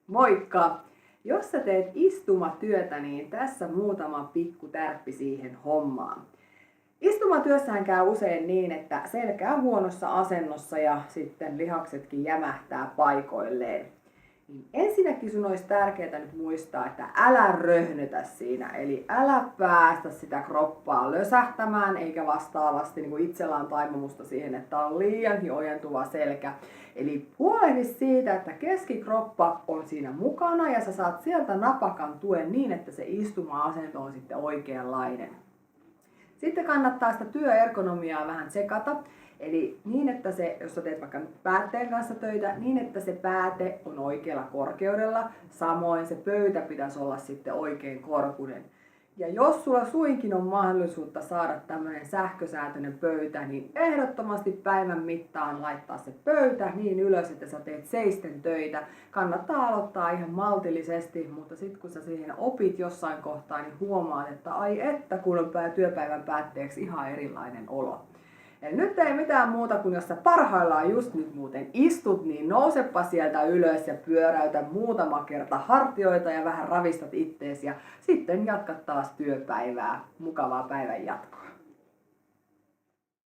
Moikka! Jos sä teet istumatyötä, niin tässä muutama pikku tärppi siihen hommaan. Istumatyössähän käy usein niin, että selkä on huonossa asennossa ja sitten lihaksetkin jämähtää paikoilleen. Niin ensinnäkin sun olisi tärkeää nyt muistaa, että älä röhnötä siinä. Eli älä päästä sitä kroppaa lösähtämään, eikä vastaavasti niin kuin itsellä on taipumusta siihen, että on liiankin ojentuva selkä. Eli huolehdi siitä, että keskikroppa on siinä mukana ja sä saat sieltä napakan tuen niin, että se istuma-asento on sitten oikeanlainen. Sitten kannattaa sitä työergonomiaa vähän tsekata. Eli niin, että jos sä teet vaikka päätteen kanssa töitä, niin että se pääte on oikealla korkeudella. Samoin se pöytä pitäisi olla sitten oikein korkuinen. Ja jos sulla suinkin on mahdollisuutta saada tämmöinen sähkösäätöinen pöytä, niin ehdottomasti päivän mittaan laittaa se pöytä niin ylös, että sä teet seisten töitä. Kannattaa aloittaa ihan maltillisesti, mutta sitten kun sä siihen opit jossain kohtaa, niin huomaat, että ai että kun on työpäivän päätteeksi ihan erilainen olo. Eli nyt ei mitään muuta kuin jos sä parhaillaan just nyt muuten istut, niin nousepa sieltä ylös ja pyöräytä muutama kerta hartioita ja vähän ravistat ittees ja sitten jatkat taas työpäivää. Mukavaa päivän jatkoa.